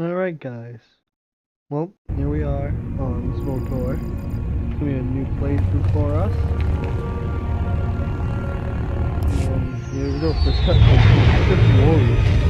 Alright guys, well, here we are on swtor. It's going to be a new playthrough for us. And here we go, first cut of Sith Warriors.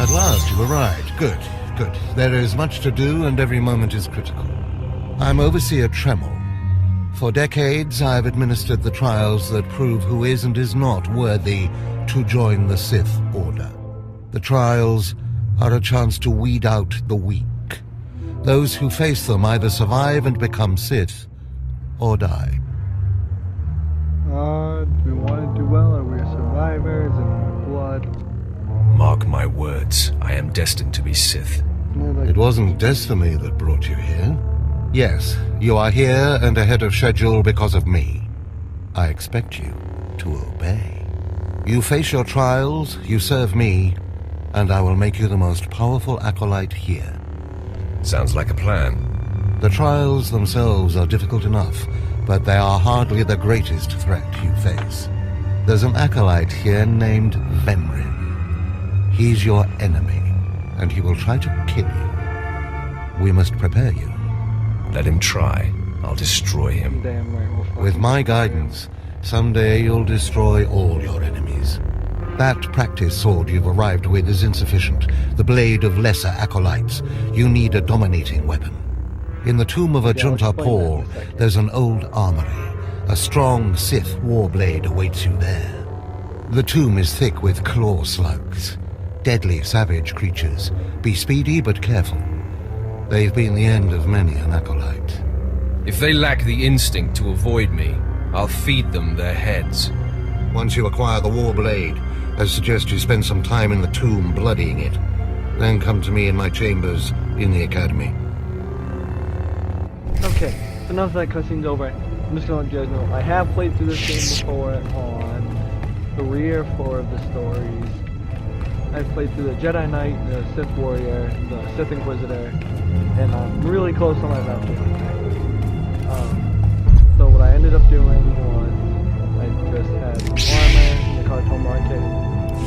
At last you've arrived. Good, good. There is much to do and every moment is critical. I'm Overseer Tremel. For decades I have administered the trials that prove who is and is not worthy to join the Sith Order. The trials are a chance to weed out the weak. Those who face them either survive and become Sith, or die. Do we want to do well? Are we survivors in blood? Mark my words, I am destined to be Sith. It wasn't destiny that brought you here. Yes, you are here and ahead of schedule because of me. I expect you to obey. You face your trials, you serve me, and I will make you the most powerful acolyte here. Sounds like a plan. The trials themselves are difficult enough, but they are hardly the greatest threat you face. There's an acolyte here named Venrin. He's your enemy, and he will try to kill you. We must prepare you. Let him try. I'll destroy him. Damn right. With my guidance, someday you'll destroy all your enemies. That practice sword you've arrived with is insufficient. The blade of lesser acolytes. You need a dominating weapon. In the tomb of Ajunta Paul, there's an old armory. A strong Sith warblade awaits you there. The tomb is thick with claw slugs. Deadly savage creatures. Be speedy but careful. They've been the end of many an acolyte. If they lack the instinct to avoid me, I'll feed them their heads. Once you acquire the warblade, I suggest you spend some time in the tomb bloodying it. Then come to me in my chambers in the academy. Okay, so now that cutscene's over, I'm just gonna let you guys know I have played through this game before on 3 or 4 of the stories. I've played through the Jedi Knight, the Sith Warrior, the Sith Inquisitor, and I'm really close on my Bounty Hunter. So what I ended up doing was I just had armor, the cartel market,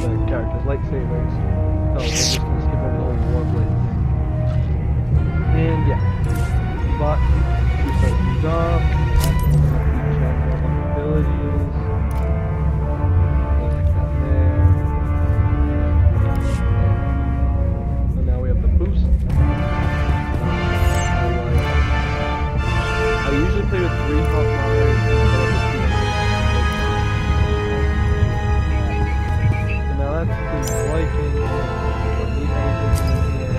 the character's lightsabers. So we're just gonna skip over the whole warblade thing. And yeah, but we start these off. Check our abilities. Like that there. So now we have the boost. I usually play with 3 hotwires and so now that's to my liking. Don't need anything from here.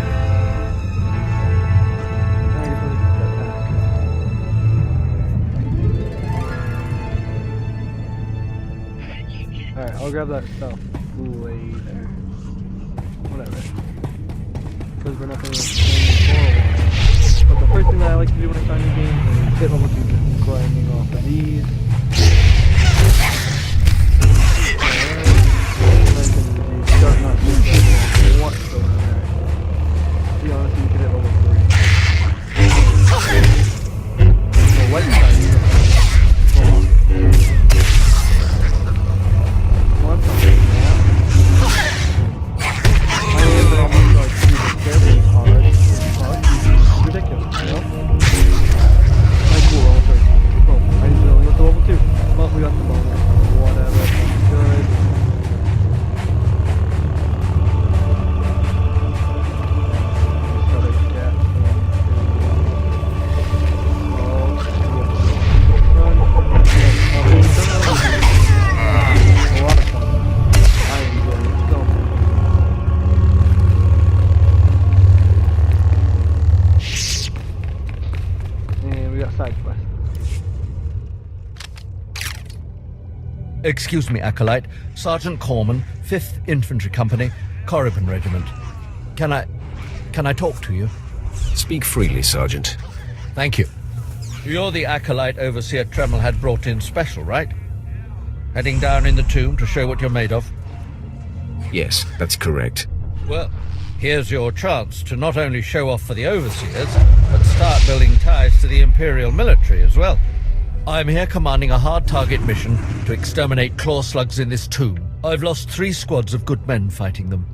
Now I guess I'll just put that back. Alright, I'll grab that stuff later. Whatever. Because we're not going to move forward. But the first thing that I like to do when I start a new game is hit level 2, just grinding off of these. Does not do that whatsoever. To be honest, you can hit level 3. The light side is what's up now? I am almost like super carefully hard. Ridiculous, you know? Alright, cool, I just level Excuse me, Acolyte. Sergeant Corman, 5th Infantry Company, Korriban Regiment. Can I talk to you? Speak freely, Sergeant. Thank you. You're the Acolyte Overseer Tremel had brought in special, right? Heading down in the tomb to show what you're made of? Yes, that's correct. Well, here's your chance to not only show off for the Overseers, but start building ties to the Imperial military as well. I'm here commanding a hard-target mission to exterminate claw slugs in this tomb. I've lost 3 squads of good men fighting them.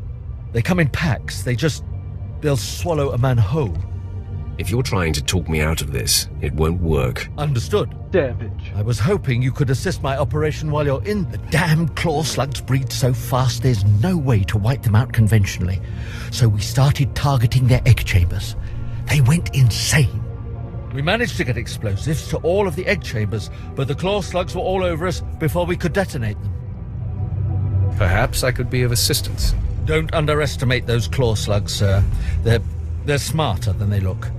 They come in packs. They'll swallow a man whole. If you're trying to talk me out of this, it won't work. Understood. Savage. I was hoping you could assist my operation while you're in. The damn claw slugs breed so fast there's no way to wipe them out conventionally. So we started targeting their egg chambers. They went insane. We managed to get explosives to all of the egg chambers, but the claw slugs were all over us before we could detonate them. Perhaps I could be of assistance. Don't underestimate those claw slugs, sir. They're smarter than they look.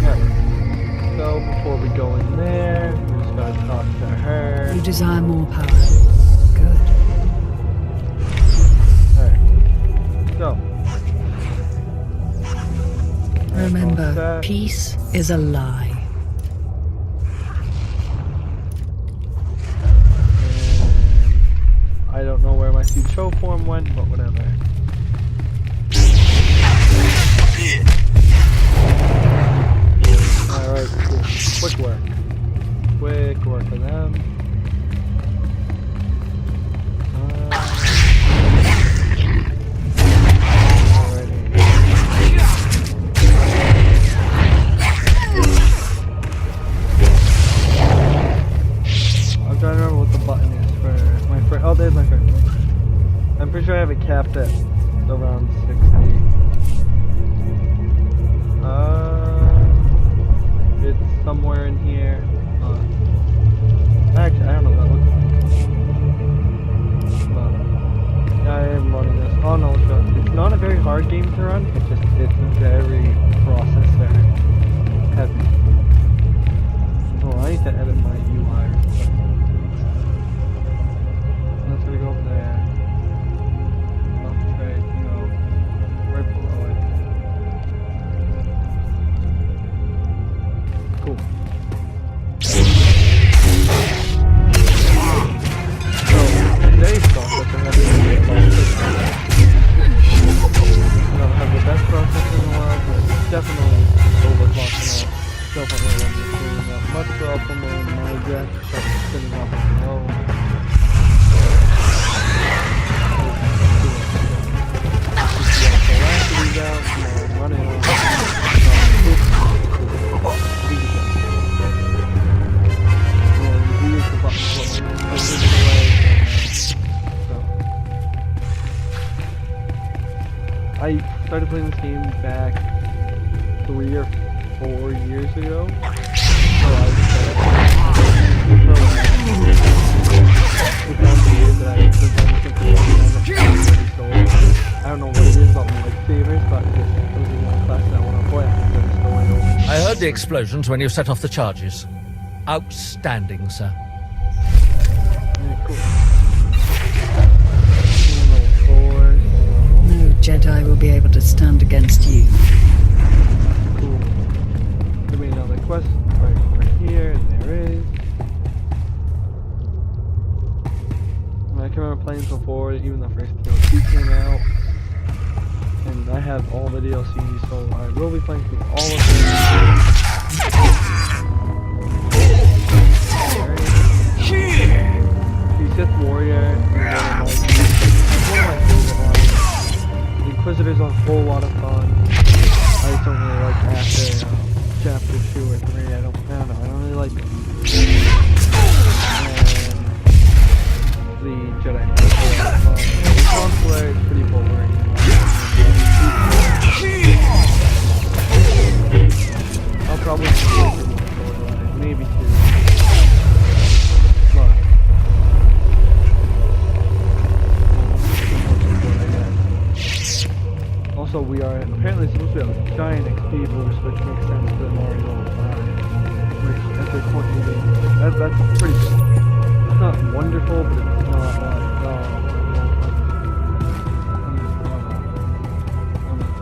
Right. So before we go in there, we just gotta talk to her. You desire more power. Good. Alright. So. Remember, peace is a lie. I don't know where my swtor form went, but whatever. Alright, cool. Quick work. Quick work for them. I'm trying to remember what the button is for my friend. Oh, there's my friend. I'm pretty sure I have it capped at around 60. It's somewhere in here. Actually, I don't know what that looks like. But yeah, I am running this. Oh no, it's not a very hard game to run. It's very processor heavy. Oh, I need to edit my UI. Let's go up there. Left trade, right below it. Cool. So, today's stuff that they have the best processor in the world, but it's definitely overclocked enough. Definitely running not much for optimal. My jack starts spinning off as low. I started playing this game back 3 or 4 years ago. So I don't know what it is about my lightsabers, but it was in one class that I want to play. I heard the explosions when you set off the charges. Outstanding, sir. Yeah, cool. No Jedi will be able to stand against you. Cool. Give me another quest right here, and there is. I can remember playing before, even the first DLC came out. And I have all the DLCs, so I will be playing through all of them. The Sith Warrior is one of my favorite ones. The Inquisitor's a whole lot of fun. I just don't really like after chapter 2 or 3. I don't know. I don't really like it. And the Jedi Knight is a whole lot of fun. The Consular is pretty boring. I'll probably maybe 2. Also, we are apparently supposed to have a giant XP boost, which makes sense for Mario 5. Which, at this point, That's pretty good. It's not wonderful, but it's not like,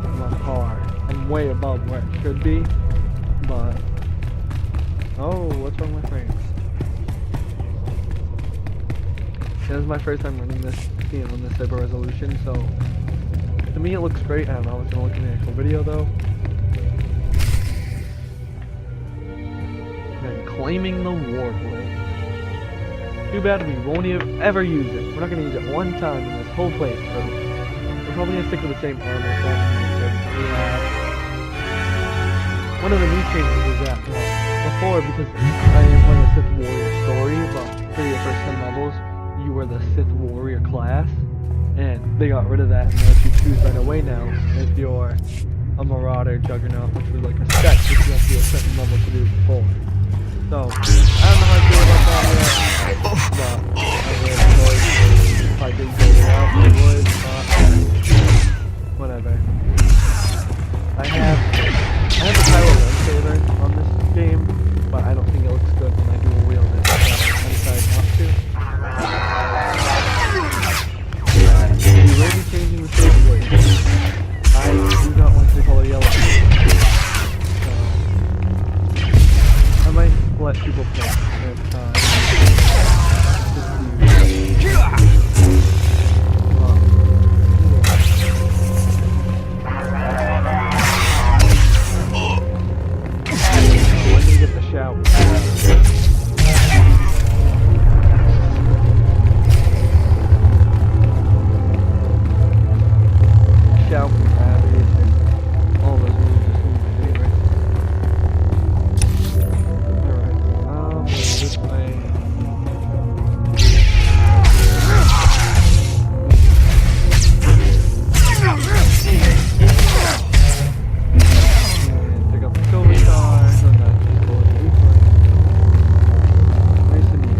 I'm on par. I'm way above where it should be, but... Oh, what's wrong with my frame? This is my first time running this game on this type of resolution, so... To me it looks great. I don't know how it's going to look in the actual video though. And claiming the Warblade. Too bad we won't ever use it. We're not going to use it one time in this whole playthrough. We're probably going to stick with the same armor set that we have. One of the new changes is that, well, before, because I am playing a Sith Warrior story, but for your first 10 levels, you were the Sith Warrior class. And they got rid of that and let you choose right away now if you're a Marauder, Juggernaut, which was like a spec, which you have to be a certain level to do before. So, I don't know how I feel about that yet, but I really enjoyed if I did go out, I would, but whatever. I have a Kylo Ren saber on this game, but I don't think it looks good when I dual wield it, so I decided not to. We will be changing the saber blade. I do not like the color yellow. So, I might let people play next time. Let me get the shout. Shout and Rabbit and all those moves are some of my favorites. Alright, this way. And pick up the silver stars, and that's just go with the blueprint. Nice and easy.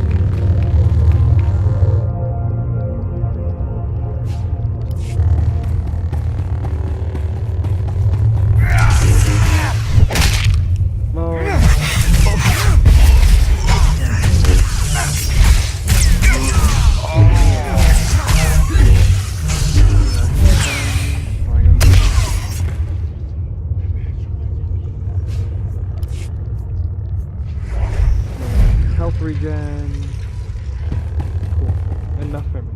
Health regen. Cool. Enough for me.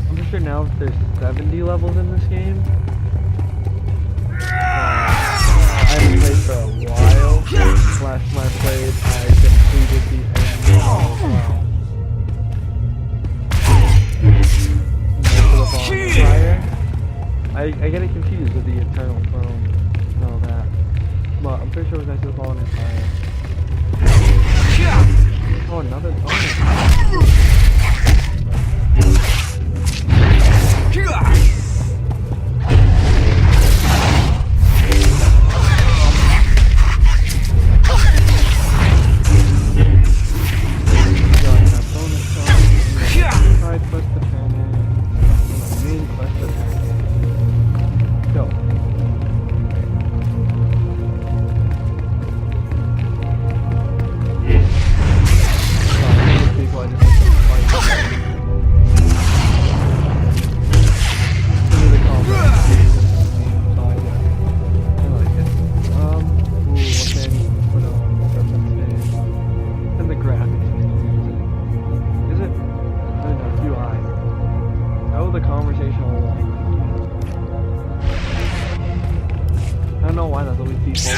I'm pretty sure now there's 70 levels in this game. I haven't played for a while. Last time I played, I completed the end of Fire. I get it confused with the Eternal Throne and all that. But I'm pretty sure it was Knights of the Fallen Empire. Oh, another bonus. Side quest dependent. Main quest dependent. Go. The conversational one. I don't know why that's always default.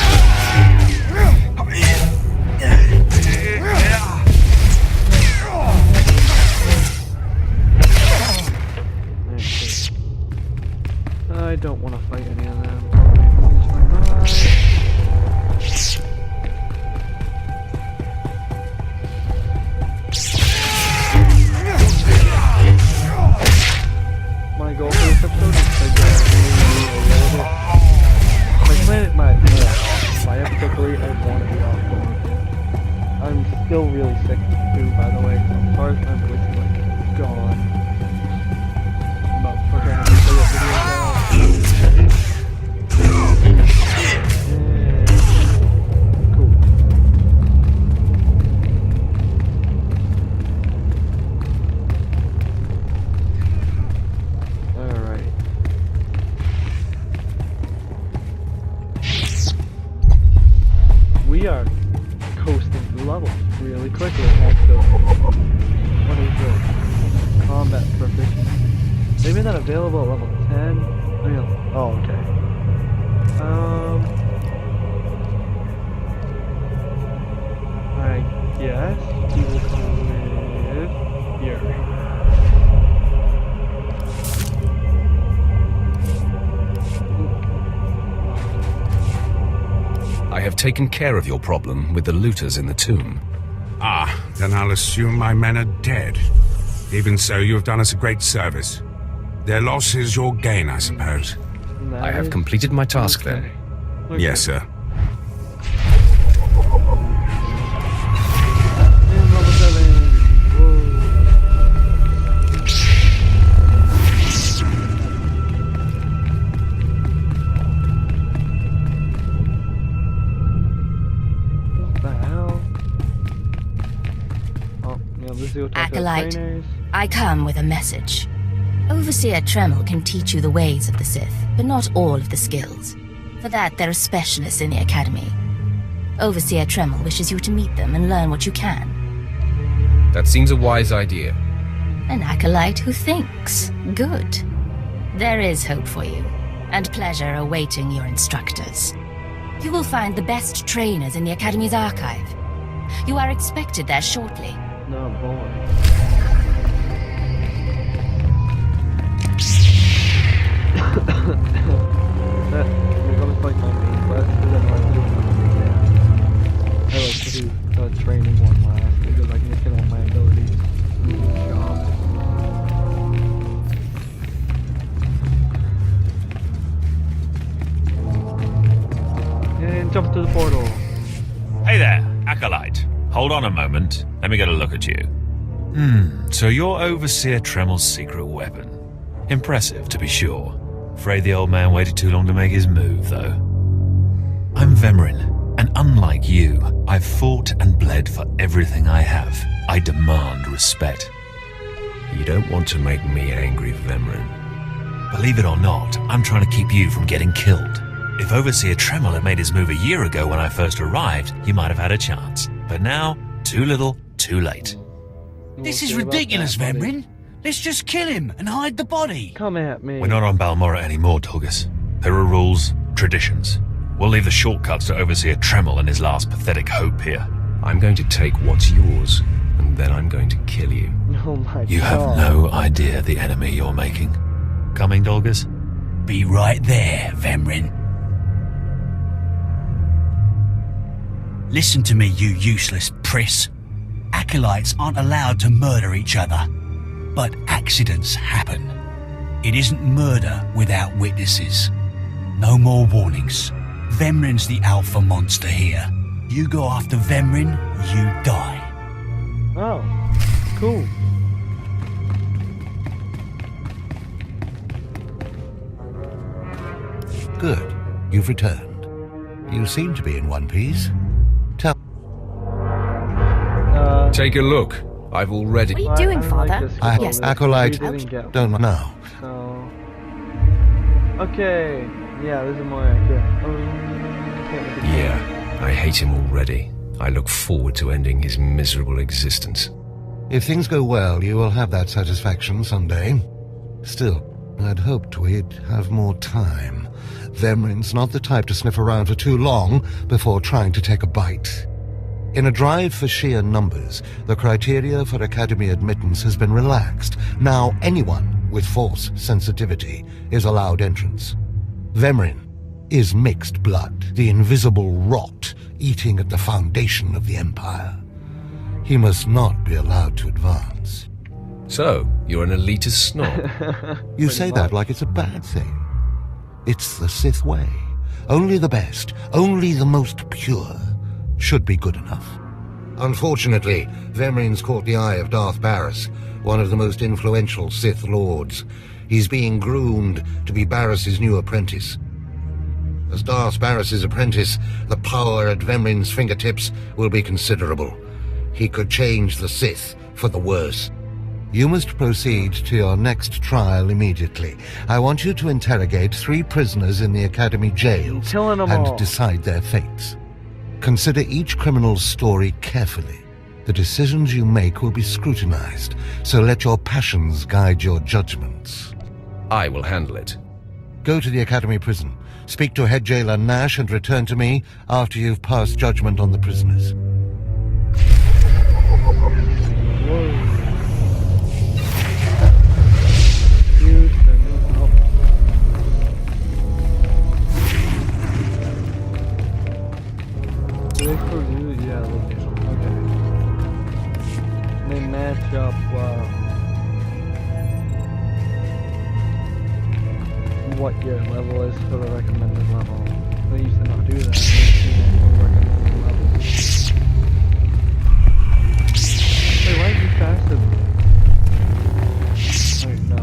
I don't want to fight any of them. My goal for this episode is to get a little bit. My episode 3, I want to be off the market. I'm still really sick too, by the way, so as far as my voice is like gone. But we're trying to figure out videos out. Cool. are coasting through levels really quickly next to what is this? Combat proficiency. Maybe not available at level 10? Oh, okay. I guess he will come with here. I have taken care of your problem with the looters in the tomb. Ah, then I'll assume my men are dead. Even so, you have done us a great service. Their loss is your gain, I suppose. I have completed my task then. Okay. Yes, sir. And level 7. Whoa. What the hell? Oh, yeah, this is your Acolyte, I come with a message. Overseer Tremel can teach you the ways of the Sith, but not all of the skills. For that, there are specialists in the Academy. Overseer Tremel wishes you to meet them and learn what you can. That seems a wise idea. An acolyte who thinks. Good. There is hope for you, and pleasure awaiting your instructors. You will find the best trainers in the Academy's archive. You are expected there shortly. No, boy. We're almost like my main quest, because I like to do another main dance. I like to do the training one last, because I can just get all my abilities. And jump to the portal. Hey there, Acolyte. Hold on a moment. Let me get a look at you. So you're Overseer Tremel's secret weapon. Impressive, to be sure. Afraid the old man waited too long to make his move, though. I'm Vemrin, and unlike you, I've fought and bled for everything I have. I demand respect. You don't want to make me angry, Vemrin. Believe it or not, I'm trying to keep you from getting killed. If Overseer Tremel had made his move a year ago when I first arrived, he might have had a chance. But now, too little, too late. This is ridiculous, Vemrin. Let's just kill him and hide the body. Come at me. We're not on Balmorra anymore, Dolgus. There are rules, traditions. We'll leave the shortcuts to Overseer Tremel and his last pathetic hope here. I'm going to take what's yours, and then I'm going to kill you. Oh my god. You have no idea the enemy you're making. Coming, Dolgus? Be right there, Vemrin. Listen to me, you useless priss. Acolytes aren't allowed to murder each other. But accidents happen. It isn't murder without witnesses. No more warnings. Vemrin's the alpha monster here. You go after Vemrin, you die. Oh, cool. Good. You've returned. You seem to be in one piece. Tell... Take a look. I've already... What are you doing, Father? Yes. Acolyte, don't know. So... Okay. Yeah, this is more accurate. Yeah, I hate him already. I look forward to ending his miserable existence. If things go well, you will have that satisfaction someday. Still, I'd hoped we'd have more time. Vemrin's not the type to sniff around for too long before trying to take a bite. In a drive for sheer numbers, the criteria for Academy admittance has been relaxed. Now anyone with Force sensitivity is allowed entrance. Vemrin is mixed blood, the invisible rot eating at the foundation of the Empire. He must not be allowed to advance. So, you're an elitist snob. You say that like it's a bad thing. It's the Sith way. Only the best, only the most pure, should be good enough. Unfortunately, Vemrin's caught the eye of Darth Barris, one of the most influential Sith Lords. He's being groomed to be Barris's new apprentice. As Darth Barris's apprentice, the power at Vemrin's fingertips will be considerable. He could change the Sith for the worse. You must proceed to your next trial immediately. I want you to interrogate 3 prisoners in the Academy jails Killing them and all. decide their fates. Consider each criminal's story carefully. The decisions you make will be scrutinized, so let your passions guide your judgments. I will handle it. Go to the Academy prison, speak to head jailer Nash, and return to me after you've passed judgment on the prisoners. Yeah, location. Okay. They match up what your level is for the recommended level. They used to not do that. They used to do recommended level. Wait, why is he faster? Wait, no.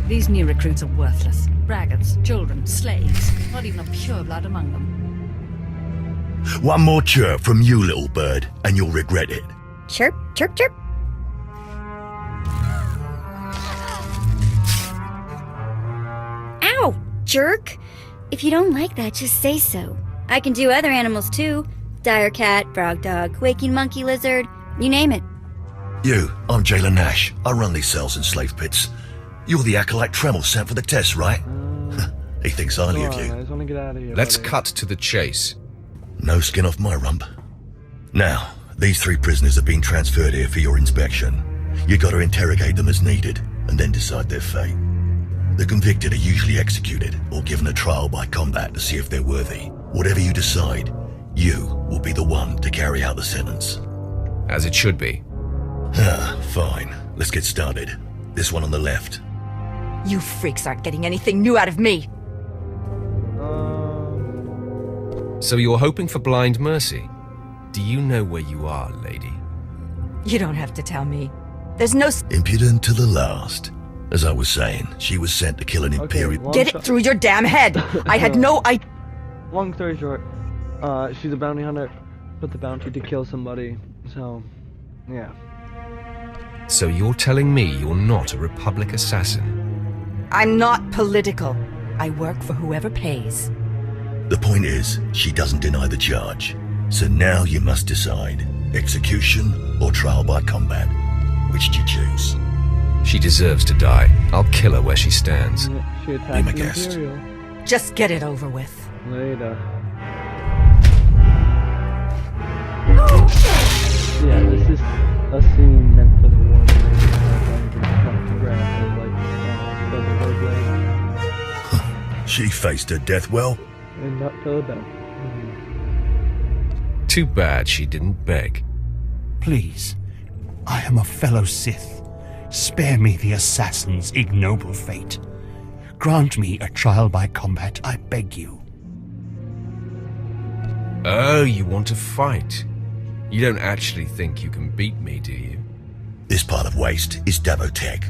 These new recruits are worthless. Braggarts, children, slaves. Not even a pureblood among them. One more chirp from you, little bird, and you'll regret it. Chirp, chirp, chirp. Ow, jerk. If you don't like that, just say so. I can do other animals too. Dire cat, frog dog, quaking monkey lizard, you name it. You, I'm Jailer Nash. I run these cells and slave pits. You're the acolyte Tremel sent for the test, right? He thinks highly of you. I just want to get out of here, Let's buddy. cut to the chase. No skin off my rump. Now, these 3 prisoners have been transferred here for your inspection. You got to interrogate them as needed, and then decide their fate. The convicted are usually executed, or given a trial by combat to see if they're worthy. Whatever you decide, you will be the one to carry out the sentence. As it should be. Fine. Let's get started. This one on the left. You freaks aren't getting anything new out of me. So you're hoping for blind mercy? Do you know where you are, lady? You don't have to tell me. There's no... Impudent to the last. As I was saying, she was sent to kill an Imperial... Get it through your damn head! I had no idea... Long story short, she's a bounty hunter, put the bounty to kill somebody, so, yeah. So you're telling me you're not a Republic assassin? I'm not political. I work for whoever pays. The point is, she doesn't deny the charge. So now you must decide, execution or trial by combat. Which do you choose? She deserves to die. I'll kill her where she stands. She attacked Be my the guest. Imperial. Just get it over with. Later. Yeah, this is a scene meant for the war. She faced her death well. And not till the Too bad she didn't beg. Please, I am a fellow Sith. Spare me the assassin's ignoble fate. Grant me a trial by combat, I beg you. Oh, you want to fight? You don't actually think you can beat me, do you? This part of Waste is Davotech,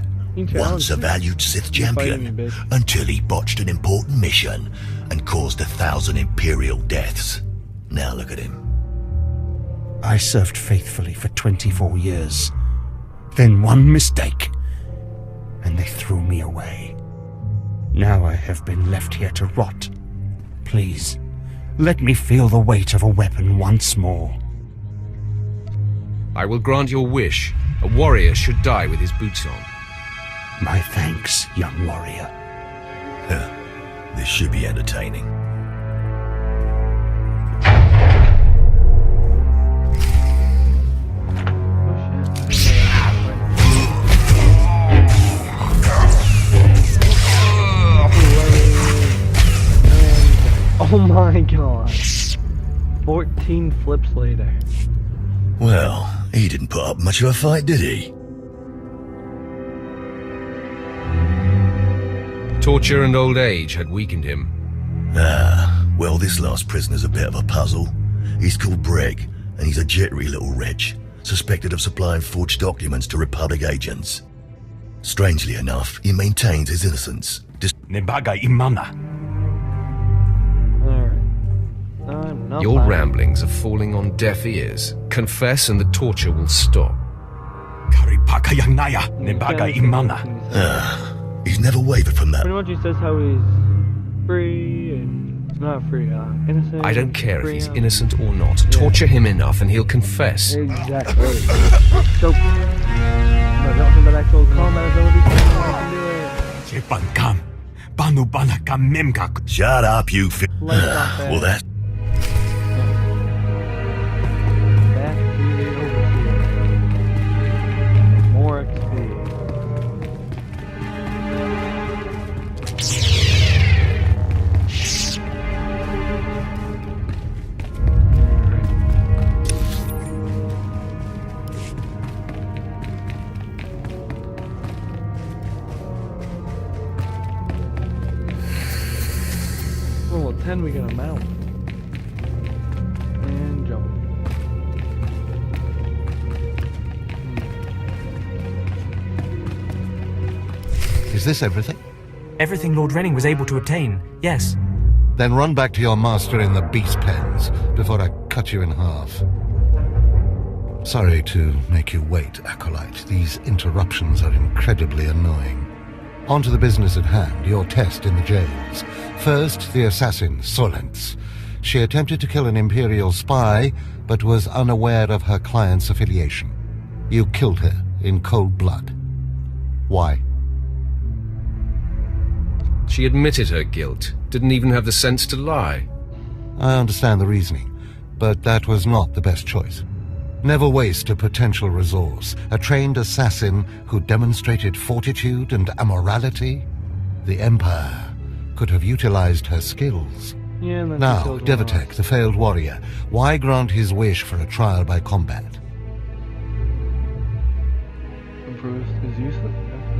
once a valued Sith champion, until he botched an important mission and caused 1,000 Imperial deaths. Now look at him. I served faithfully for 24 years. Then one mistake, and they threw me away. Now I have been left here to rot. Please, let me feel the weight of a weapon once more. I will grant your wish. A warrior should die with his boots on. My thanks, young warrior. This should be entertaining. Oh my god. 14 flips later. Well, he didn't put up much of a fight, did he? Torture and old age had weakened him. Well, this last prisoner's a bit of a puzzle. He's called Breg, and he's a jittery little wretch, suspected of supplying forged documents to Republic agents. Strangely enough, he maintains his innocence. Nebaga imana. Your ramblings are falling on deaf ears. Confess and the torture will stop. Karipaka yanaya. Nebaga imana. He's never wavered from that. Pretty much he says how he's free and not free, innocent. I don't care if he's innocent or not. Torture him enough and he'll confess. Exactly. So, I don't think that actual combat ability can do it. Shut up, you well, that's... Back to the overseer. More XP. Well, 10 we get a mount. And jump. Is this everything? Everything Lord Renning was able to obtain, yes. Then run back to your master in the beast pens before I cut you in half. Sorry to make you wait, Acolyte. These interruptions are incredibly annoying. On to the business at hand, your test in the jails. First, the assassin, Solence. She attempted to kill an Imperial spy, but was unaware of her client's affiliation. You killed her in cold blood. Why? She admitted her guilt, didn't even have the sense to lie. I understand the reasoning, but that was not the best choice. Never waste a potential resource. A trained assassin who demonstrated fortitude and amorality. The Empire could have utilized her skills. Yeah, and then now, Devotek, the failed warrior, why grant his wish for a trial by combat? Improves his use of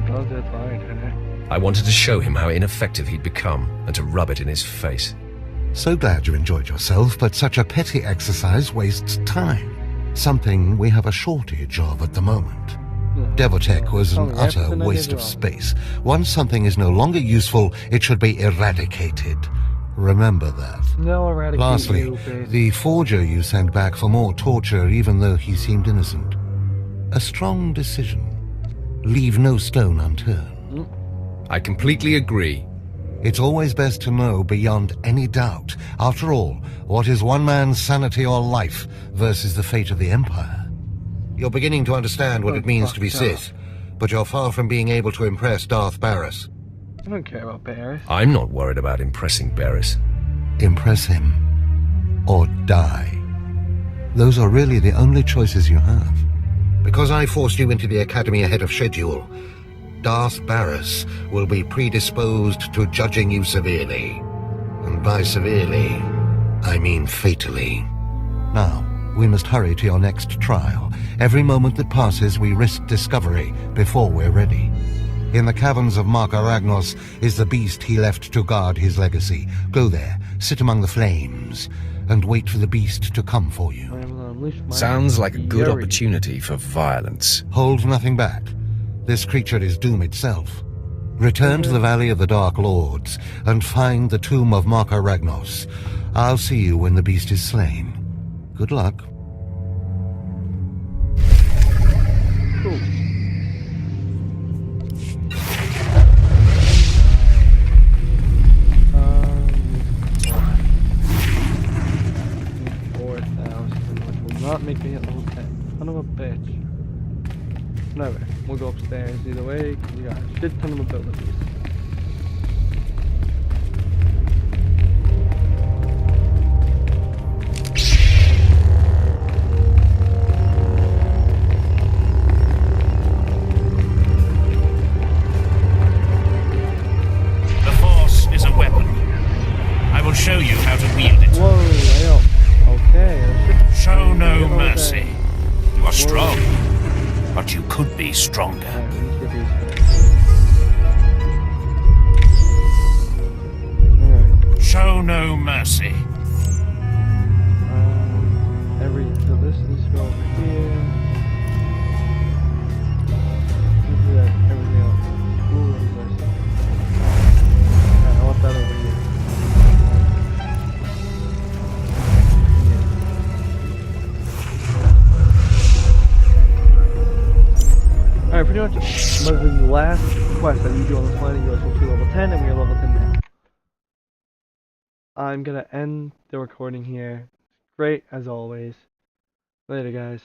because that's fine. I wanted to show him how ineffective he'd become, and to rub it in his face. So glad you enjoyed yourself, but such a petty exercise wastes time. Something we have a shortage of at the moment. Devotek was an utter waste of space. Once something is no longer useful, it should be eradicated. Remember that. No, eradicate. Lastly, the forger you sent back for more torture even though he seemed innocent. A strong decision. Leave no stone unturned. I completely agree. It's always best to know beyond any doubt. After all, what is one man's sanity or life versus the fate of the Empire? You're beginning to understand what it means to be Sith, but you're far from being able to impress Darth Barris. I don't care about Barris. I'm not worried about impressing Barris. Impress him, or die. Those are really the only choices you have. Because I forced you into the Academy ahead of schedule, Darth Barris will be predisposed to judging you severely. And by severely, I mean fatally. Now, we must hurry to your next trial. Every moment that passes, we risk discovery before we're ready. In the caverns of Mark Aragnos is the beast he left to guard his legacy. Go there, sit among the flames, and wait for the beast to come for you. Sounds like a good opportunity for violence. Hold nothing back. This creature is doom itself. Return to the Valley of the Dark Lords and find the tomb of Mark Aragnos. I'll see you when the beast is slain. Good luck. Cool. Not make me hit level 10. Son of a bitch. No, we'll go upstairs either way, because we got a shit ton of abilities. The Force is a weapon. I will show you how to wield it. Whoa, okay. Show no mercy. You are strong, but you could be stronger. Show no mercy. So this go over here. Everything else. pretty much was the last quest that you do on this planet. You are supposed to be level 10, and we are level 10 now. I'm gonna end the recording here. Great as always. Later, guys.